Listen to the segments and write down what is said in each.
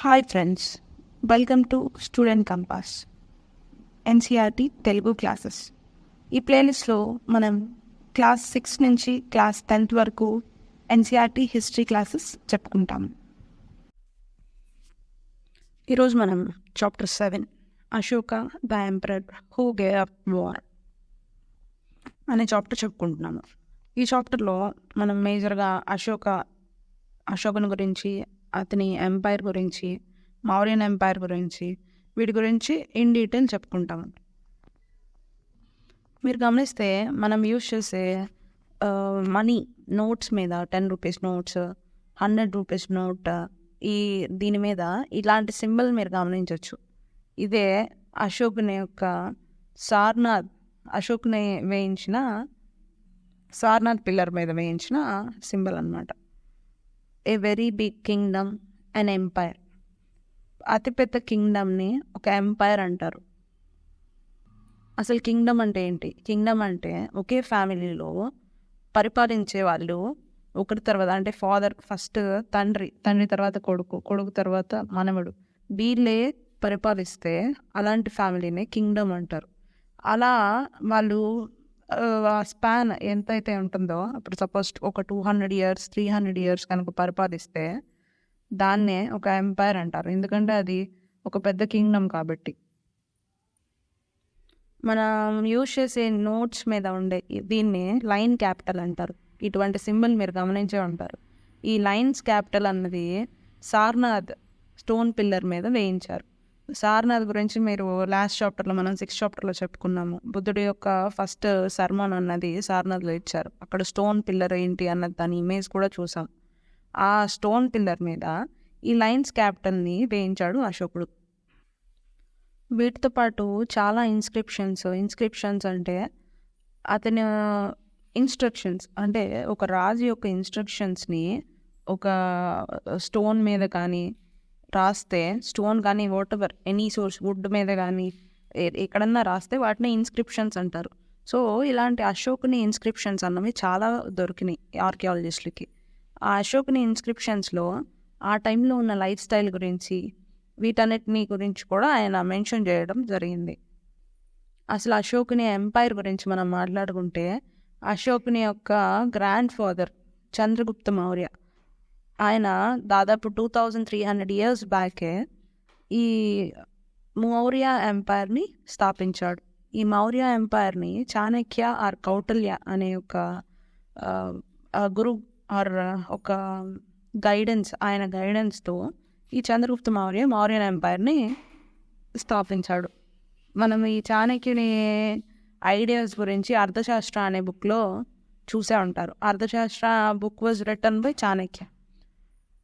Hi friends, welcome to student compass NCERT Telugu classes. ఈ ప్లేలిస్ట్లో మనం క్లాస్ 6 నుంచి క్లాస్ 10th వరకు ఎన్సీఆర్టీ హిస్టరీ క్లాసెస్ చెప్పుకుంటాం. ఈరోజు మనం chapter 7 Ashoka the emperor who gave up war అనే చాప్టర్ చెప్పుకుంటున్నాము. ఈ చాప్టర్లో మనం మేజర్గా అశోకుని గురించి, అతని ఎంపైర్ గురించి, మౌర్యన్ ఎంపైర్ గురించి, వీటి గురించి ఇన్ డీటెయిల్ చెప్పుకుంటాము. మీరు గమనిస్తే మనం యూజ్ చేసే మనీ నోట్స్ మీద 10 రూపీస్ నోట్స్, 100 రూపీస్ నోట్, దీని మీద ఇలాంటి సింబల్ మీరు గమనించవచ్చు. ఇదే అశోకుని యొక్క అశోకుని వేయించిన సార్నాథ్ పిల్లర్ మీద వేయించిన సింబల్ అన్నమాట. A very big kingdom and empire. అతిపెద్ద కింగ్డమ్ని ఒక ఎంపైర్ అంటారు. అసలు కింగ్డమ్ అంటే ఏంటి? కింగ్డమ్ అంటే ఒకే ఫ్యామిలీలో పరిపాలించే వాళ్ళు ఒకరి తర్వాత, అంటే ఫాదర్ ఫస్ట్ తండ్రి తర్వాత కొడుకు తర్వాత మనవడు, వీళ్ళే పరిపాలిస్తే అలాంటి ఫ్యామిలీని కింగ్డమ్ అంటారు. అలా వాళ్ళు స్పాన్ ఎంతైతే ఉంటుందో, ఇప్పుడు సపోజ్ ఒక 200 years 300 years కనుక పరిపాలిస్తే దాన్నే ఒక ఎంపైర్ అంటారు. ఎందుకంటే అది ఒక పెద్ద కింగ్డమ్ కాబట్టి. మనం యూజ్ చేసే నోట్స్ మీద ఉండే దీన్ని లైన్ క్యాపిటల్ అంటారు. ఇటువంటి సింబల్ మీరు గమనించే ఉంటారు. ఈ లైన్స్ క్యాపిటల్ అన్నది సార్నాథ్ స్టోన్ పిల్లర్ మీద వేయించారు. సారనాథ్ గురించి మీరు లాస్ట్ చాప్టర్లో, మనం 6th చాప్టర్లో చెప్పుకున్నాము. బుద్ధుడి యొక్క ఫస్ట్ సర్మన్ అన్నది సారనాథ్లో ఇచ్చారు. అక్కడ స్టోన్ పిల్లర్ ఏంటి అన్నది దాని ఇమేజ్ కూడా చూసాం. ఆ స్టోన్ పిల్లర్ మీద ఈ లైన్స్ క్యాపిటల్ని వేయించాడు అశోకుడు. వీటితో పాటు చాలా ఇన్స్క్రిప్షన్స్ అంటే అతని ఇన్స్ట్రక్షన్స్, అంటే ఒక రాజు యొక్క ఇన్స్ట్రక్షన్స్ని ఒక స్టోన్ మీద కానీ రాస్తే, స్టోన్ కానీ వాటెవర్ ఎనీ సోర్స్ వుడ్ మీద కానీ ఎక్కడన్నా రాస్తే వాటిని ఇన్స్క్రిప్షన్స్ అంటారు. సో ఇలాంటి అశోకుని ఇన్స్క్రిప్షన్స్ అన్నవి చాలా దొరికినాయి ఆర్కియాలజిస్టులకి. ఆ అశోకుని ఇన్స్క్రిప్షన్స్లో ఆ టైంలో ఉన్న లైఫ్ స్టైల్ గురించి, వీటన్నిటిని గురించి కూడా ఆయన మెన్షన్ చేయడం జరిగింది. అసలు అశోకుని ఎంపైర్ గురించి మనం మాట్లాడుకుంటే, అశోకుని యొక్క గ్రాండ్ ఫాదర్ చంద్రగుప్త మౌర్య, ఆయన దాదాపు 2300 years బ్యాకే ఈ మౌర్య ఎంపైర్ని స్థాపించాడు. ఈ మౌర్య ఎంపైర్ని చాణక్య ఆర్ కౌటిల్య అనే ఒక గురు ఆర్ ఒక గైడెన్స్, ఆయన గైడెన్స్తో ఈ చంద్రగుప్త మౌర్యన్ ఎంపైర్ని స్థాపించాడు. మనం ఈ చాణక్యుని ఐడియాస్ గురించి అర్థశాస్త్ర అనే బుక్లో చూసే ఉంటారు. అర్థశాస్త్ర book was written by Chanakya.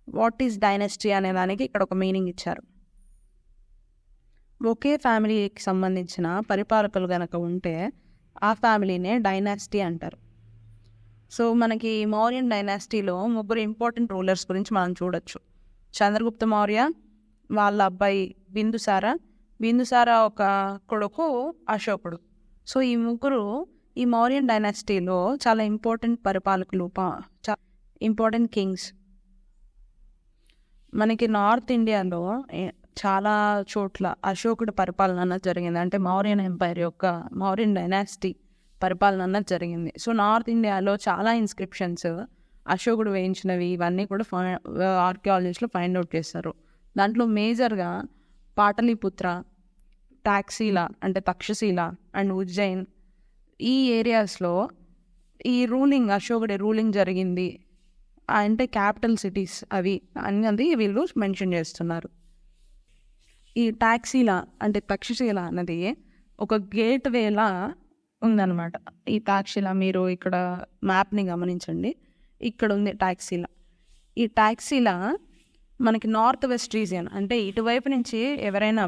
What is dynasty అనే దానికి ఇక్కడ ఒక మీనింగ్ ఇచ్చారు. ఒకే ఫ్యామిలీకి సంబంధించిన పరిపాలకులు గనక ఉంటే ఆ ఫ్యామిలీనే డైనాసిటీ అంటారు. సో మనకి మౌర్యన్ డైనాసిటీలో 3 ఇంపార్టెంట్ రూలర్స్ గురించి మనం చూడొచ్చు. చంద్రగుప్త మౌర్య, వాళ్ళ అబ్బాయి బిందుసార ఒక కొడుకు అశోకుడు. సో ఈ ముగ్గురు ఈ మౌర్యన్ డైనాసిటీలో చాలా ఇంపార్టెంట్ పరిపాలకులు, ఇంపార్టెంట్ కింగ్స్. మనకి నార్త్ ఇండియాలో చాలా చోట్ల అశోకుడి పరిపాలన అన్నది జరిగింది. అంటే మౌర్యన్ ఎంపైర్ యొక్క మౌర్యన్ డైనాసిటీ పరిపాలన అన్నది జరిగింది. సో నార్త్ ఇండియాలో చాలా ఇన్స్క్రిప్షన్స్ అశోకుడు వేయించినవి ఇవన్నీ కూడా ఆర్కియాలజిస్టులు ఫైండ్ అవుట్ చేస్తారు. దాంట్లో మేజర్గా పాటలీపుత్ర, టాక్సీల అంటే తక్షశీల అండ్ ఉజ్జయిన్, ఈ ఏరియాస్లో ఈ అశోకుడి రూలింగ్ జరిగింది. అంటే క్యాపిటల్ సిటీస్ అవి అన్నది వీళ్ళు మెన్షన్ చేస్తున్నారు. ఈ టాక్సీల అంటే తక్షశీల అన్నది ఒక గేట్ వేలా ఉందన్నమాట. ఈ టాక్సీల మీరు ఇక్కడ మ్యాప్ని గమనించండి, ఇక్కడ ఉంది టాక్సీల. ఈ టాక్సీల మనకి నార్త్ వెస్ట్ రీజియన్, అంటే ఇటువైపు నుంచి ఎవరైనా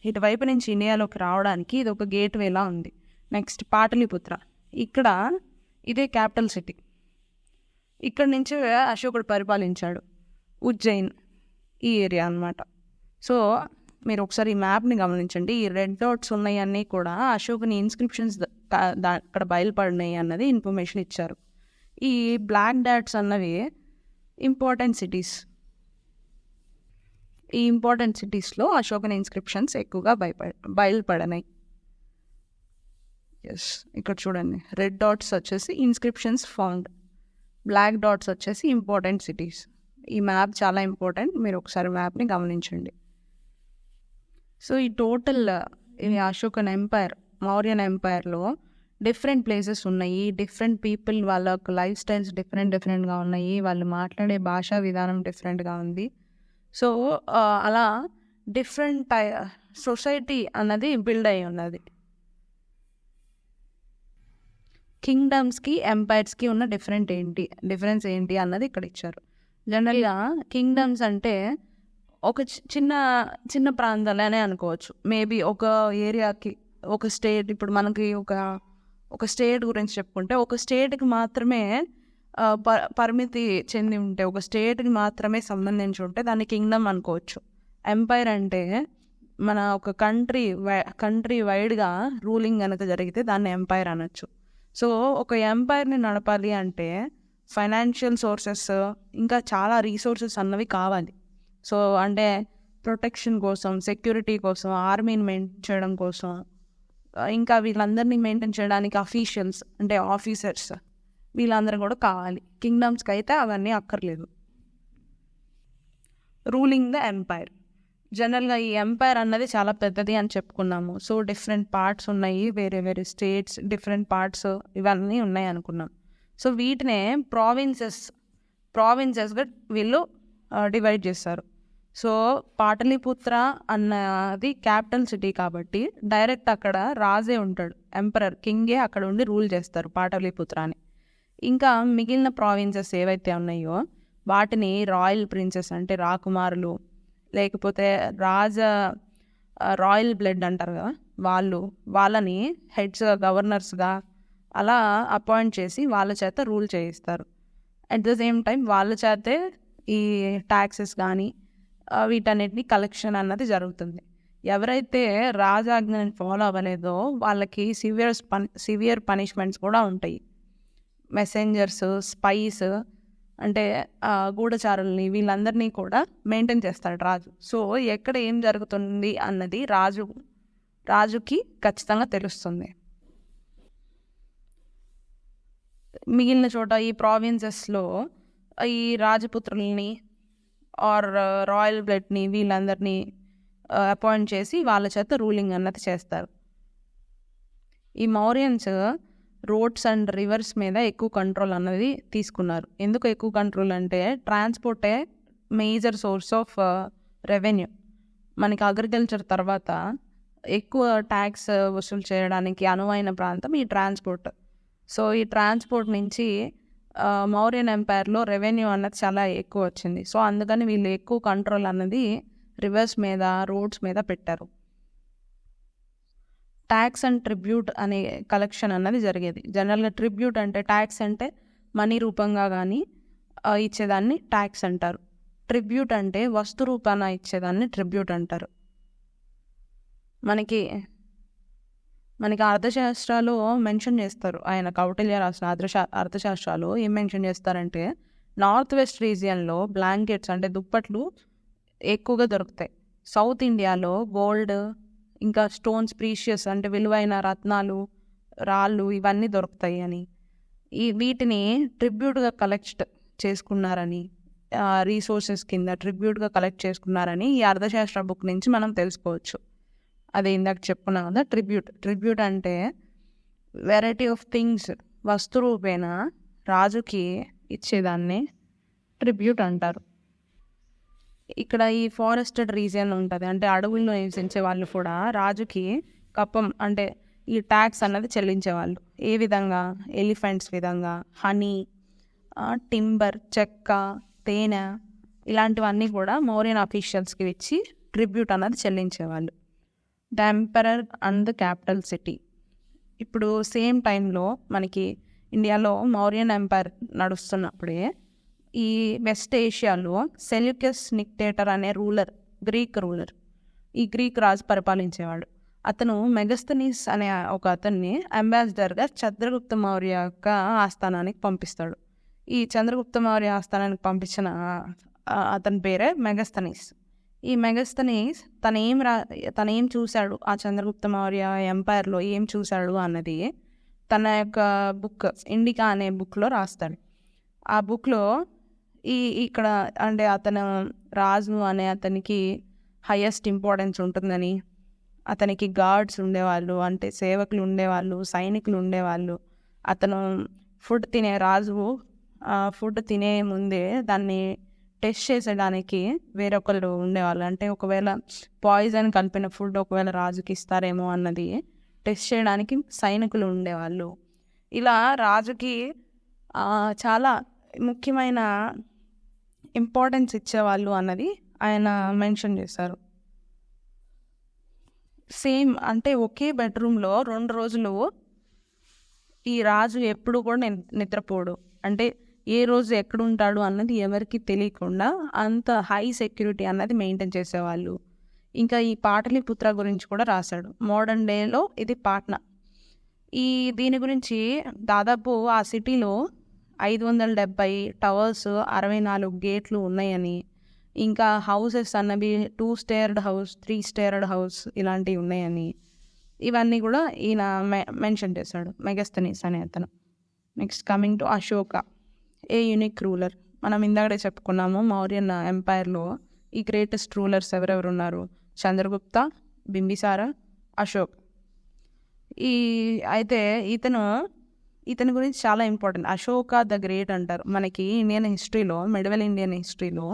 ఇటువైపు నుంచి ఇండియాలోకి రావడానికి ఇది ఒక గేట్ వేలా ఉంది. నెక్స్ట్ పాటలీపుత్ర, ఇక్కడ ఇదే క్యాపిటల్ సిటీ, ఇక్కడ నుంచి అశోకుడు పరిపాలించాడు. ఉజ్జయిన్ ఈ ఏరియా అన్నమాట. సో మీరు ఒకసారి ఈ మ్యాప్ని గమనించండి. ఈ రెడ్ డాట్స్ ఉన్నాయన్నీ కూడా అశోకుని ఇన్స్క్రిప్షన్స్ అక్కడ బయలుపడినాయి అన్నది ఇన్ఫర్మేషన్ ఇచ్చారు. ఈ బ్లాక్ డాట్స్ అన్నవి ఇంపార్టెంట్ సిటీస్. ఈ ఇంపార్టెంట్ సిటీస్లో అశోకన్ ఇన్స్క్రిప్షన్స్ ఎక్కువగా బయలుపడినాయి. ఎస్, ఇక్కడ చూడండి, రెడ్ డాట్స్ వచ్చేసి ఇన్స్క్రిప్షన్స్ ఫౌండ్, బ్లాక్ డాట్స్ వచ్చేసి ఇంపార్టెంట్ సిటీస్. ఈ మ్యాప్ చాలా ఇంపార్టెంట్, మీరు ఒకసారి మ్యాప్ని గమనించండి. సో ఈ టోటల్ ఈ అశోకన్ ఎంపైర్, మౌర్యన్ ఎంపైర్లో డిఫరెంట్ ప్లేసెస్ ఉన్నాయి, డిఫరెంట్ పీపుల్ వాళ్ళ లైఫ్ స్టైల్స్ డిఫరెంట్గా ఉన్నాయి, వాళ్ళు మాట్లాడే భాషా విధానం డిఫరెంట్గా ఉంది. సో అలా డిఫరెంట్ సొసైటీ అన్నది బిల్డ్ అయి ఉన్నది. కింగ్డమ్స్కి ఎంపైర్స్కి ఉన్న డిఫరెన్స్ ఏంటి అన్నది ఇక్కడ ఇచ్చారు. జనరల్గా కింగ్డమ్స్ అంటే ఒక చిన్న చిన్న ప్రాంతాలనే అనుకోవచ్చు. మేబీ ఒక ఏరియాకి ఒక స్టేట్, ఇప్పుడు మనకి ఒక స్టేట్ గురించి చెప్పుకుంటే ఒక స్టేట్కి మాత్రమే పరిమితి చెంది ఉంటే, ఒక స్టేట్కి మాత్రమే సంబంధించి ఉంటే దాన్ని కింగ్డమ్ అనుకోవచ్చు. ఎంపైర్ అంటే మన ఒక కంట్రీ వైడ్గా రూలింగ్ కనుక జరిగితే దాన్ని ఎంపైర్ అనొచ్చు. సో ఒక ఎంపైర్ని నడపాలి అంటే ఫైనాన్షియల్ సోర్సెస్ ఇంకా చాలా రీసోర్సెస్ అన్నవి కావాలి. సో అంటే ప్రొటెక్షన్ కోసం, సెక్యూరిటీ కోసం, ఆర్మీని మెయింటైన్ చేయడం కోసం, ఇంకా వీళ్ళందరినీ మెయింటైన్ చేయడానికి అఫీషియల్స్ అంటే ఆఫీసర్స్, వీళ్ళందరూ కూడా కావాలి. కింగ్డమ్స్కి అయితే అవన్నీ అక్కర్లేదు. రూలింగ్ ద ఎంపైర్, జనరల్గా ఈ ఎంపైర్ అన్నది చాలా పెద్దది అని చెప్పుకున్నాము. సో డిఫరెంట్ పార్ట్స్ ఉన్నాయి, వేరే వేరే స్టేట్స్, డిఫరెంట్ పార్ట్స్ ఇవన్నీ ఉన్నాయి అనుకున్నాం. సో వీటినే ప్రావిన్సెస్గా వీళ్ళు డివైడ్ చేస్తారు. సో పాటలీపుత్ర అన్నది క్యాపిటల్ సిటీ కాబట్టి డైరెక్ట్ అక్కడ రాజే ఉంటాడు, ఎంపరర్, కింగే అక్కడ ఉండి రూల్ చేస్తారు పాటలీపుత్రాని. ఇంకా మిగిలిన ప్రావిన్సెస్ ఏవైతే ఉన్నాయో వాటిని రాయల్ ప్రిన్సెస్ అంటే రాకుమారులు, లేకపోతే రాయల్ బ్లడ్ అంటారు కదా, వాళ్ళని హెడ్స్గా, గవర్నర్స్గా అలా అపాయింట్ చేసి వాళ్ళ చేత రూల్ చేయిస్తారు. అట్ ద సేమ్ టైం వాళ్ళ చేతే ఈ ట్యాక్సెస్ కానీ వీటన్నిటిని కలెక్షన్ అన్నది జరుగుతుంది. ఎవరైతే రాజాజ్ఞని ఫాలో అవ్వలేదో వాళ్ళకి సివియర్ పనిష్మెంట్స్ కూడా ఉంటాయి. మెసెంజర్స్, స్పైస్ అంటే గూఢచారుల్ని, వీళ్ళందరినీ కూడా మెయింటైన్ చేస్తాడు రాజు. సో ఎక్కడ ఏం జరుగుతుంది అన్నది రాజుకి ఖచ్చితంగా తెలుస్తుంది. మిగిలిన చోట ఈ ప్రావిన్సెస్లో ఈ రాజపుత్రుల్ని ఆర్ రాయల్ బ్లడ్ని వీళ్ళందరినీ అపాయింట్ చేసి వాళ్ళ చేత రూలింగ్ అన్నది చేస్తారు. ఈ మౌర్యన్స్ రోడ్స్ అండ్ రివర్స్ మీద ఎక్కువ కంట్రోల్ అన్నది తీసుకున్నారు. ఎందుకు ఎక్కువ కంట్రోల్ అంటే ట్రాన్స్పోర్టే మేజర్ సోర్స్ ఆఫ్ రెవెన్యూ. మనకి అగ్రికల్చర్ తర్వాత ఎక్కువ ట్యాక్స్ వసూలు చేయడానికి అనువైన ప్రాంతం ఈ ట్రాన్స్పోర్ట్. సో ఈ ట్రాన్స్పోర్ట్ నుంచి మౌర్యన్ ఎంపైర్లో రెవెన్యూ అన్నది చాలా ఎక్కువ వచ్చింది. సో అందుకని వీళ్ళు ఎక్కువ కంట్రోల్ అన్నది రివర్స్ మీద, రోడ్స్ మీద పెట్టారు. ట్యాక్స్ అండ్ ట్రిబ్యూట్ అనే కలెక్షన్ అన్నది జరిగేది. జనరల్గా ట్రిబ్యూట్ అంటే ట్యాక్స్ అంటే మనీ రూపంగా కానీ ఇచ్చేదాన్ని ట్యాక్స్ అంటారు. ట్రిబ్యూట్ అంటే వస్తు రూపాన ఇచ్చేదాన్ని ట్రిబ్యూట్ అంటారు. మనకి అర్థశాస్త్రాలు మెన్షన్ చేస్తారు. ఆయన కౌటిల్య రాసిన అర్థశాస్త్రాలు ఏం మెన్షన్ చేస్తారంటే నార్త్ వెస్ట్ రీజియన్లో బ్లాంకెట్స్ అంటే దుప్పట్లు ఎక్కువగా దొరుకుతాయి. సౌత్ ఇండియాలో గోల్డ్, ఇంకా స్టోన్స్, ప్రీషియస్ అంటే విలువైన రత్నాలు, రాళ్ళు ఇవన్నీ దొరుకుతాయి అని, వీటిని ట్రిబ్యూట్గా కలెక్ట్ చేసుకున్నారని, రీసోర్సెస్ కింద ట్రిబ్యూట్గా కలెక్ట్ చేసుకున్నారని ఈ అర్థశాస్త్ర బుక్ నుంచి మనం తెలుసుకోవచ్చు. అదే ఇందాక చెప్పుకున్నాం కదా ట్రిబ్యూట్ అంటే వెరైటీ ఆఫ్ థింగ్స్ వస్తు రూపేణ రాజుకి ఇచ్చేదాన్ని ట్రిబ్యూట్ అంటారు. ఇక్కడ ఈ ఫారెస్టెడ్ రీజియన్ ఉంటుంది, అంటే అడవుల్లో నివసించే వాళ్ళు కూడా రాజుకి కప్పం అంటే ఈ ట్యాక్స్ అన్నది చెల్లించేవాళ్ళు. ఏ విధంగా? ఎలిఫెంట్స్ విధంగా, హనీ, టింబర్, చెక్క, తేనె ఇలాంటివన్నీ కూడా మౌర్యన్ అఫీషియల్స్కి ఇచ్చి ట్రిబ్యూట్ అన్నది చెల్లించేవాళ్ళు. The emperor and the capital city. ఇప్పుడు సేమ్ టైంలో మనకి ఇండియాలో మౌర్యన్ ఎంపైర్ నడుస్తున్నప్పుడే ఈ వెస్ట్ ఏషియాలో సెల్యూకస్ నిక్టేటర్ అనే గ్రీక్ రూలర్, ఈ గ్రీక్ రాజు పరిపాలించేవాడు. అతను మెగస్తనీస్ అనే ఒక అతన్ని అంబాసిడర్గా చంద్రగుప్త మౌర్య యొక్క ఆస్థానానికి పంపిస్తాడు. ఈ చంద్రగుప్త మౌర్య ఆస్థానానికి పంపించిన అతని పేరే మెగస్తనీస్. ఈ మెగస్తనీస్ తనేం చూశాడు ఆ చంద్రగుప్త మౌర్య ఎంపైర్లో ఏం చూశాడు అన్నది తన యొక్క బుక్ ఇండికా అనే బుక్లో రాస్తాడు. ఆ బుక్లో ఇక్కడ అంటే అతను రాజు అనే అతనికి హయ్యెస్ట్ ఇంపార్టెన్స్ ఉంటుందని, అతనికి గార్డ్స్ ఉండేవాళ్ళు, అంటే సేవకులు ఉండేవాళ్ళు, సైనికులు ఉండేవాళ్ళు. అతను ఫుడ్ తినే రాజు ఫుడ్ తినే ముందే దాన్ని టెస్ట్ చేసేయడానికి వేరొకళ్ళు ఉండేవాళ్ళు. అంటే ఒకవేళ పాయిజన్ కలిపిన ఫుడ్ ఒకవేళ రాజుకి ఇస్తారేమో అన్నది టెస్ట్ చేయడానికి సైనికులు ఉండేవాళ్ళు. ఇలా రాజుకి చాలా ముఖ్యమైన ఇంపార్టెన్స్ ఇచ్చేవాళ్ళు అన్నది ఆయన మెన్షన్ చేశారు. సేమ్ అంటే ఒకే బెడ్రూమ్లో 2 రోజులు ఈ రాజు ఎప్పుడు కూడా నిద్రపోడు. అంటే ఏ రోజు ఎక్కడుంటాడు అన్నది ఎవరికి తెలియకుండా అంత హై సెక్యూరిటీ అన్నది మెయింటైన్ చేసేవాళ్ళు. ఇంకా ఈ పాటలీపుత్ర గురించి కూడా రాశాడు. మోడర్న్ డేలో ఇది పాట్నా. దీని గురించి దాదాపు ఆ సిటీలో 570 టవర్స్, 64 గేట్లు ఉన్నాయని, ఇంకా హౌసెస్ అన్నవి 2 స్టేర్డ్ హౌస్, 3 స్టేర్డ్ హౌస్ ఇలాంటివి ఉన్నాయని, ఇవన్నీ కూడా ఈయన మెన్షన్ చేశాడు మెగస్తనీస్ అనే అతను. Next coming to Ashoka, a unique ruler. మనం ఇందాకడే చెప్పుకున్నాము మౌర్యన్ ఎంపైర్లో ఈ గ్రేటెస్ట్ రూలర్స్ ఎవరెవరు ఉన్నారు, చంద్రగుప్త, బింబిసార, అశోక్. అయితే ఇతని గురించి చాలా ఇంపార్టెంట్. అశోక ద గ్రేట్ అంటారు. మనకి ఇండియన్ హిస్టరీలో, మెడివల్ ఇండియన్ హిస్టరీలో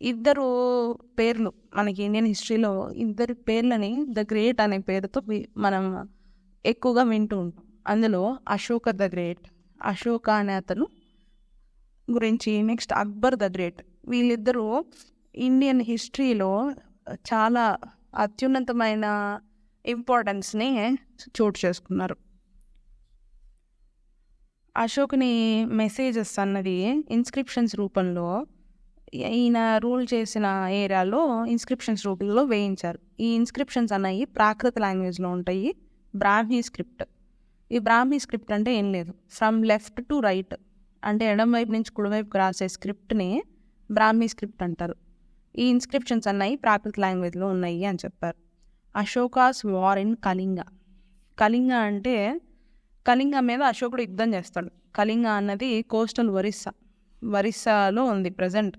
ఇద్దరు పేర్లు, మనకి ఇండియన్ హిస్టరీలో ఇద్దరి పేర్లని ద గ్రేట్ అనే పేరుతో మనం ఎక్కువగా వింటూ ఉంటాం. అందులో అశోక ద గ్రేట్, అశోక అనే అతను గురించి. Next Akbar the great. వీళ్ళిద్దరూ ఇండియన్ హిస్టరీలో చాలా అత్యున్నతమైన ఇంపార్టెన్స్ని చోటు చేసుకున్నారు. అశోకుని మెసేజెస్ అన్నది ఇన్స్క్రిప్షన్స్ రూపంలో ఈయన రూల్ చేసిన ఏరియాలో ఇన్స్క్రిప్షన్స్ రూపంలో వేయించారు. ఈ ఇన్స్క్రిప్షన్స్ అన్నవి ప్రాకృత లాంగ్వేజ్లో ఉంటాయి. బ్రాహ్మీ స్క్రిప్ట్. ఈ బ్రాహ్మీ స్క్రిప్ట్ అంటే ఏం లేదు, ఫ్రమ్ లెఫ్ట్ టు రైట్ అంటే ఎడం వైపు నుంచి కుడివైపుకి రాసే స్క్రిప్ట్ని బ్రాహ్మీ స్క్రిప్ట్ అంటారు. ఈ ఇన్స్క్రిప్షన్స్ అన్నవి ప్రాకృత లాంగ్వేజ్లో ఉన్నాయి అని చెప్పారు. Ashoka's war in Kalinga. కళింగ అంటే కళింగ మీద అశోకుడు యుద్ధం చేస్తాడు. కళింగ అన్నది కోస్టల్ ఒరిస్సాలో ఉంది ప్రజెంట్.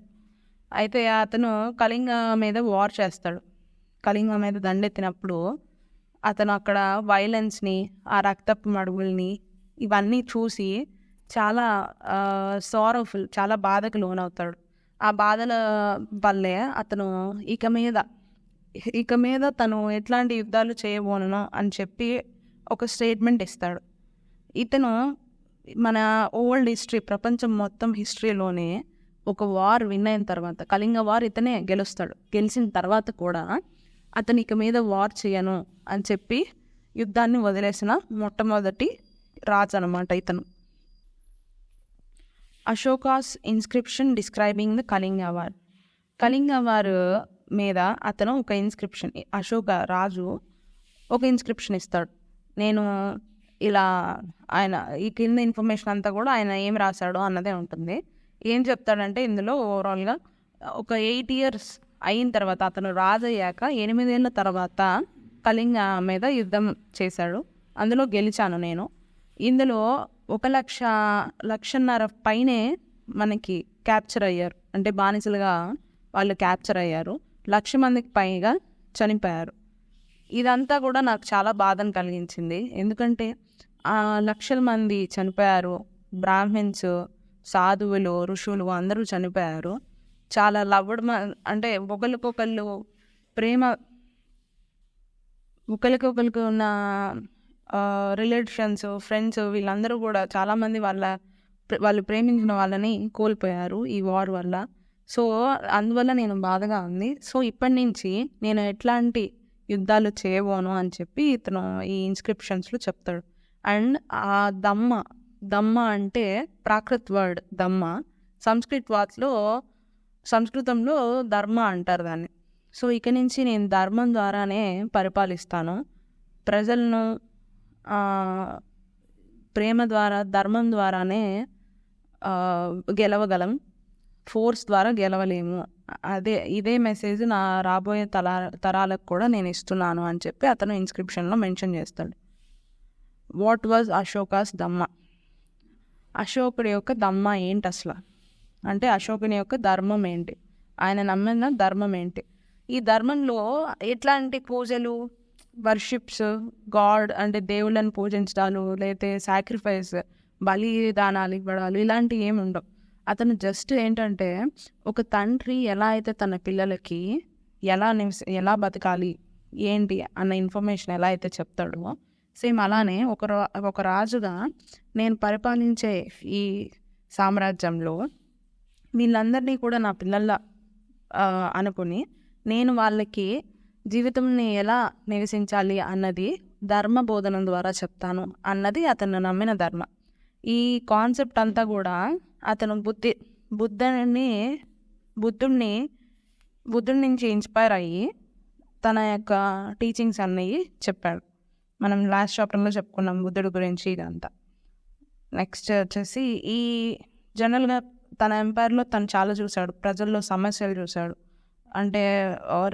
అయితే అతను కళింగ మీద వార్ చేస్తాడు. కళింగ మీద దండెత్తినప్పుడు అతను అక్కడ వైలెన్స్ని, ఆ రక్తపు మడుగుల్ని ఇవన్నీ చూసి చాలా సారోఫుల్, చాలా బాధకు లోనవుతాడు. ఆ బాధల వల్లే అతను ఇక మీద తను ఎట్లాంటి యుద్ధాలు చేయబోనను అని చెప్పి ఒక స్టేట్మెంట్ ఇస్తాడు. ఇతను మన ఓల్డ్ హిస్టరీ, ప్రపంచం మొత్తం హిస్టరీలోనే ఒక వార్ విన్ అయిన తర్వాత, కళింగ వార్ ఇతనే గెలుస్తాడు. గెలిచిన తర్వాత కూడా అతను ఇక మీద వార్ చేయను అని చెప్పి యుద్ధాన్ని వదిలేసిన మొట్టమొదటి రాజు అనమాట ఇతను. Ashoka's inscription describing the Kalinga war. Kalinga war మీద అతను ఒక ఇన్స్క్రిప్షన్, అశోక రాజు ఒక ఇన్స్క్రిప్షన్ ఇస్తాడు. నేను ఇలా ఆయన ఈ కింద ఇన్ఫర్మేషన్ అంతా కూడా ఆయన ఏం రాశాడో అన్నదే ఉంటుంది. ఏం చెప్తాడంటే ఇందులో ఓవరాల్గా ఒక 8 years అయిన తర్వాత, అతను రాజు అయ్యాక 8 ఏళ్ళ తర్వాత కళింగ మీద యుద్ధం చేశాడు. అందులో గెలిచాను నేను. ఇందులో 1,00,000 పైనే మనకి క్యాప్చర్ అయ్యారు, అంటే బానిసలుగా వాళ్ళు క్యాప్చర్ అయ్యారు. 1,00,000 మందికి పైగా చనిపోయారు. ఇదంతా కూడా నాకు చాలా బాధను కలిగించింది. ఎందుకంటే 1,00,000 మంది చనిపోయారు. బ్రాహ్మిన్స్, సాధువులు, ఋషులు అందరూ చనిపోయారు. చాలా అంటే ఒకరికొకళ్ళు ప్రేమ, ఒకరికొకరికి ఉన్న రిలేషన్స్, ఫ్రెండ్స్ వీళ్ళందరూ కూడా చాలామంది వాళ్ళు ప్రేమించిన వాళ్ళని కోల్పోయారు ఈ వార్ వల్ల. సో అందువల్ల నేను బాధగా ఉంది. సో ఇప్పటి నుంచి నేను ఎట్లాంటి యుద్ధాలు చేయబోను అని చెప్పి ఇతను ఈ ఇన్స్క్రిప్షన్స్లో చెప్తాడు. అండ్ ఆ దమ్మ అంటే ప్రాకృత్ వర్డ్ దమ్మ. సంస్కృతంలో ధర్మ అంటారు దాన్ని. సో ఇక నుంచి నేను ధర్మం ద్వారానే పరిపాలిస్తాను, ప్రజలను ప్రేమ ద్వారా, ధర్మం ద్వారానే గెలవగలం. ఫోర్స్ ద్వారా గెలవలేము. ఇదే మెసేజ్ నా రాబోయే తరాలకు కూడా నేను ఇస్తున్నాను అని చెప్పి అతను ఇన్స్క్రిప్షన్లో మెన్షన్ చేస్తాడు. What was Ashoka's dhamma? అశోకుడి యొక్క దమ్మ ఏంటి అసలు అంటే అశోకుని యొక్క ధర్మం ఏంటి, ఆయన నమ్మిన ధర్మం ఏంటి, ఈ ధర్మంలో ఎట్లాంటి పూజలు, వర్షిప్స్, గాడ్ అంటే దేవుళ్ళని పూజించడాలు, లేకపోతే సాక్రిఫైస్, బలిదానాలు ఇవ్వడాలు ఇలాంటివి ఏమి ఉండవు. అతను జస్ట్ ఏంటంటే ఒక తండ్రి ఎలా అయితే తన పిల్లలకి ఎలా బతకాలి ఏంటి అన్న ఇన్ఫర్మేషన్ ఎలా అయితే చెప్తాడో, సేమ్ అలానే ఒక రాజుగా నేను పరిపాలించే ఈ సామ్రాజ్యంలో వీళ్ళందరినీ కూడా నా పిల్లల అనుకుని నేను వాళ్ళకి జీవితంని ఎలా నివసించాలి అన్నది ధర్మ బోధన ద్వారా చెప్తాను అన్నది అతను నమ్మిన ధర్మ. ఈ కాన్సెప్ట్ అంతా కూడా అతను బుద్ధుడి నుంచి ఇన్స్పైర్ అయ్యి తన యొక్క టీచింగ్స్ అన్నవి చెప్పాడు. మనం లాస్ట్ చాప్టర్లో చెప్పుకున్నాం బుద్ధుడి గురించి ఇదంతా. నెక్స్ట్ వచ్చేసి ఈ జనరల్గా తన ఎంపైర్లో తను చాలా చూశాడు, ప్రజల్లో సమస్యలు చూశాడు. అంటే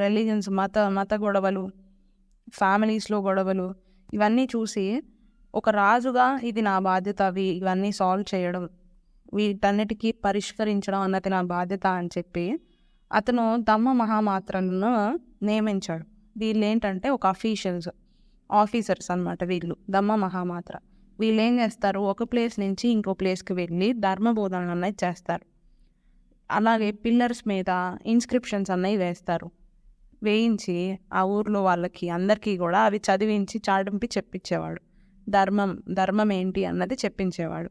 రిలీజన్స్, మత గొడవలు, ఫ్యామిలీస్లో గొడవలు, ఇవన్నీ చూసి ఒక రాజుగా ఇది నా బాధ్యత, ఇవన్నీ సాల్వ్ చేయడం, వీటన్నిటికీ పరిష్కరించడం అన్నది నా బాధ్యత అని చెప్పి అతను ధమ్మ మహామాత్రలను నియమించాడు. వీళ్ళు ఏంటంటే ఒక ఆఫీసర్స్ అన్నమాట. వీళ్ళు ధమ్మ మహామాత్ర. వీళ్ళు ఏం చేస్తారు, ఒక ప్లేస్ నుంచి ఇంకో ప్లేస్కి వెళ్ళి ధర్మ బోధనలు అన్నది చేస్తారు. అలాగే పిల్లర్స్ మీద ఇన్స్క్రిప్షన్స్ అన్నవి వేయించి ఆ ఊర్లో వాళ్ళకి అందరికీ కూడా అవి చదివించి చాటింపి చెప్పించేవాడు. ధర్మం ఏంటి అన్నది చెప్పించేవాడు.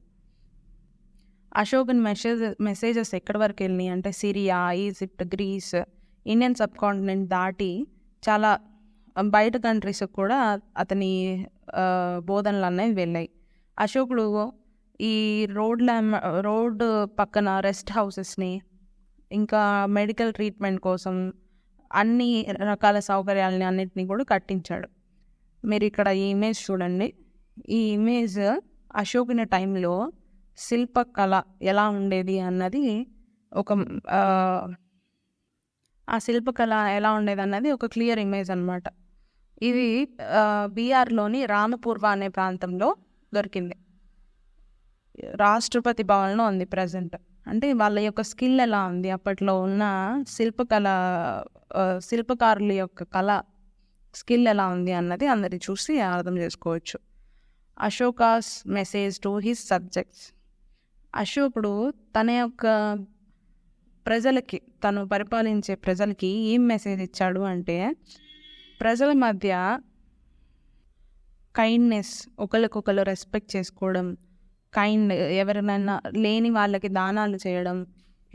అశోకుని మెసేజెస్ ఎక్కడి వరకు వెళ్ళినాయి అంటే Syria, Egypt, Greece, Indian subcontinent దాటి చాలా బయట కంట్రీస్కి కూడా అతని బోధనలు అనేవి వెళ్ళాయి. అశోకుడు ఈ రోడ్ పక్కన రెస్ట్ హౌసెస్ని, ఇంకా మెడికల్ ట్రీట్మెంట్ కోసం అన్ని రకాల సౌకర్యాలని అన్నిటినీ కూడా కట్టించాడు. మీరు ఇక్కడ ఈ ఇమేజ్ చూడండి. ఈ ఇమేజ్ అశోకుని టైంలో శిల్పకళ ఎలా ఉండేది అన్నది ఆ శిల్పకళ ఎలా ఉండేది అన్నది ఒక క్లియర్ ఇమేజ్ అన్నమాట. ఇది బీహార్లోని రామపూర్వ అనే ప్రాంతంలో దొరికింది. రాష్ట్రపతి భవన్లో ఉంది ప్రజెంట్. అంటే వాళ్ళ యొక్క స్కిల్ ఎలా ఉంది, అప్పట్లో ఉన్న శిల్పకారుల యొక్క కళ స్కిల్ ఎలా ఉంది అన్నది అందరి చూసి అర్థం చేసుకోవచ్చు. Ashoka's message to his subjects. అశోకుడు తన యొక్క ప్రజలకి, తను పరిపాలించే ప్రజలకి ఏం మెసేజ్ ఇచ్చాడు అంటే ప్రజల మధ్య కైండ్నెస్, ఒకరికొకరు రెస్పెక్ట్ చేసుకోవడం, ఎవరినైనా లేని వాళ్ళకి దానాలు చేయడం,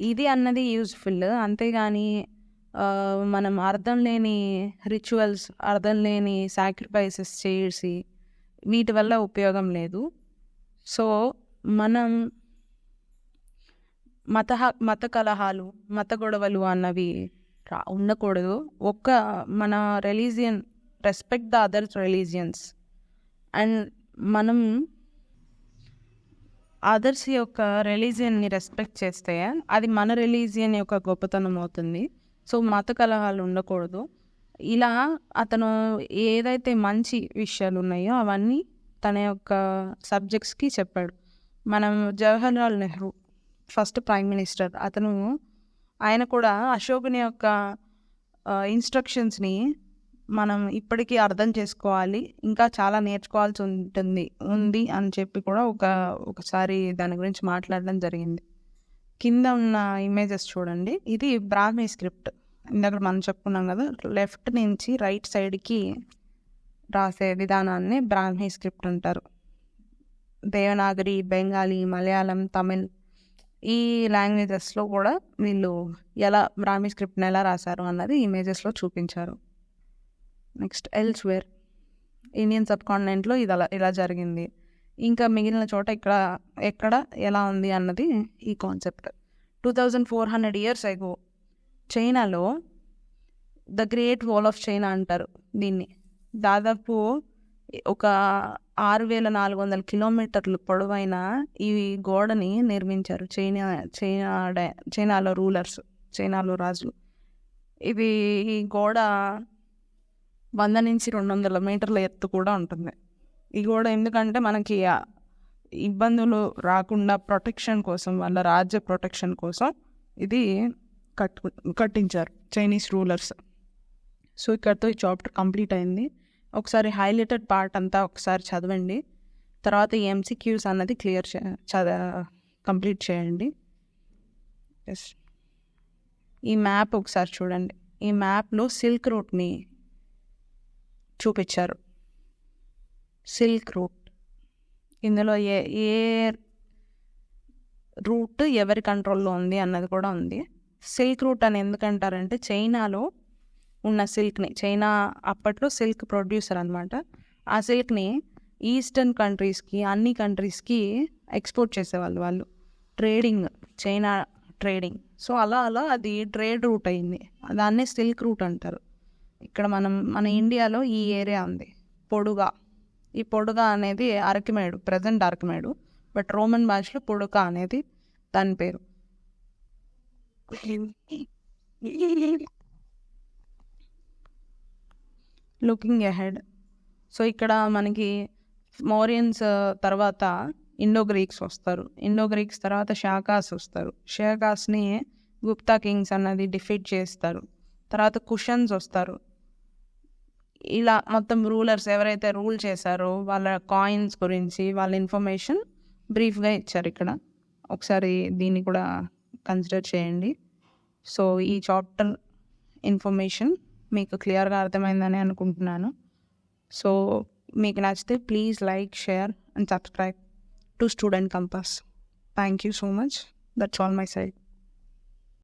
ఇది అన్నది యూజ్ఫుల్. అంతేగాని మనం అర్థం లేని రిచువల్స్, అర్థం లేని సాక్రిఫైసెస్ చేసి వీటి వల్ల ఉపయోగం లేదు. సో మనం మత కలహాలు, మత గొడవలు అన్నవి ఉండకూడదు. మన religion, respect the other religions, and మనం అదర్స్ యొక్క రిలీజియన్ని రెస్పెక్ట్ చేస్తే అది మన రిలీజియన్ యొక్క గొప్పతనం అవుతుంది. సో మత కలహాలు ఉండకూడదు. ఇలా అతను ఏదైతే మంచి విషయాలు ఉన్నాయో అవన్నీ తన యొక్క సబ్జెక్ట్స్కి చెప్పాడు. మనం Jawaharlal Nehru first prime minister, ఆయన కూడా అశోకుని యొక్క ఇన్స్ట్రక్షన్స్ని మనం ఇప్పటికీ అర్థం చేసుకోవాలి, ఇంకా చాలా నేర్చుకోవాల్సి ఉంది అని చెప్పి కూడా ఒకసారి దాని గురించి మాట్లాడడం జరిగింది. కింద ఉన్న ఇమేజెస్ చూడండి. ఇది బ్రాహ్మీ స్క్రిప్ట్. ఇందాక మనం చెప్పుకున్నాం కదా, లెఫ్ట్ నుంచి రైట్ సైడ్కి రాసే విధానాన్ని బ్రాహ్మీ స్క్రిప్ట్ అంటారు. దేవనాగరి, బెంగాలీ, మలయాళం, తమిళ్ ఈ లాంగ్వేజెస్లో కూడా వీళ్ళు బ్రాహ్మీ స్క్రిప్ట్ని ఎలా రాశారు అన్నది ఇమేజెస్లో చూపించారు. నెక్స్ట్ ఎల్స్వేర్, ఇండియన్ సబ్ కాంటినెంట్లో ఇలా జరిగింది. ఇంకా మిగిలిన చోట ఎక్కడ ఎలా ఉంది అన్నది ఈ కాన్సెప్ట్. 2400 years ago చైనాలో the great wall of China అంటారు దీన్ని. దాదాపు ఒక 6400 కిలోమీటర్లు పొడవైన ఈ గోడని నిర్మించారు చైనాలో చైనాలో రాజులు. ఇది ఈ గోడ 100 నుంచి 200 మీటర్ల ఎత్తు కూడా ఉంటుంది. ఈ గోడ ఎందుకంటే మనకి ఇబ్బందులు రాకుండా ప్రొటెక్షన్ కోసం, వాళ్ళ రాజ్య ప్రొటెక్షన్ కోసం ఇది కట్టించారు చైనీస్ రూలర్స్. సో ఇక్కడితో ఈ చాప్టర్ కంప్లీట్ అయింది. ఒకసారి హైలైటెడ్ పార్ట్ అంతా ఒకసారి చదవండి. తర్వాత ఈ MCQs అన్నది కంప్లీట్ చేయండి. ఎస్, ఈ మ్యాప్ ఒకసారి చూడండి. ఈ మ్యాప్లో సిల్క్ రూట్ని చూపించారు. సిల్క్ రూట్, ఇందులో ఏ రూట్ ఎవరి కంట్రోల్లో ఉంది అన్నది కూడా ఉంది. సిల్క్ రూట్ అని ఎందుకంటారంటే చైనాలో ఉన్న సిల్క్ని, చైనా అప్పట్లో సిల్క్ ప్రొడ్యూసర్ అనమాట, ఆ సిల్క్ని ఈస్టర్న్ కంట్రీస్కి, అన్ని కంట్రీస్కి ఎక్స్పోర్ట్ చేసేవాళ్ళు వాళ్ళు. Trading, China trading. సో అలా అది ట్రేడ్ రూట్ అయింది. దాన్నే సిల్క్ రూట్ అంటారు. ఇక్కడ మన ఇండియాలో ఈ ఏరియా ఉంది పొడుగా. ఈ పొడుగా అనేది అరకిమేడు, ప్రజెంట్ అరకిమేడు, బట్ రోమన్ భాషలో పొడుగా అనేది దాని పేరు. Looking ahead. సో ఇక్కడ మనకి మౌరియన్స్ తర్వాత ఇండో గ్రీక్స్ వస్తారు. ఇండో గ్రీక్స్ తర్వాత షాకాస్ వస్తారు. షాకాస్ని గుప్తా కింగ్స్ అన్నది డిఫీట్ చేస్తారు. తర్వాత కుషన్స్ వస్తారు. ఇలా మొత్తం రూలర్స్ ఎవరైతే రూల్ చేశారో వాళ్ళ కాయిన్స్ గురించి, వాళ్ళ ఇన్ఫర్మేషన్ బ్రీఫ్గా ఇచ్చారు ఇక్కడ. ఒకసారి దీన్ని కూడా కన్సిడర్ చేయండి. సో ఈ చాప్టర్ ఇన్ఫర్మేషన్ మీకు క్లియర్గా అర్థమైందని అనుకుంటున్నాను. సో మీకు నచ్చితే please like, share and subscribe to student compass. Thank you so much. That's all my side.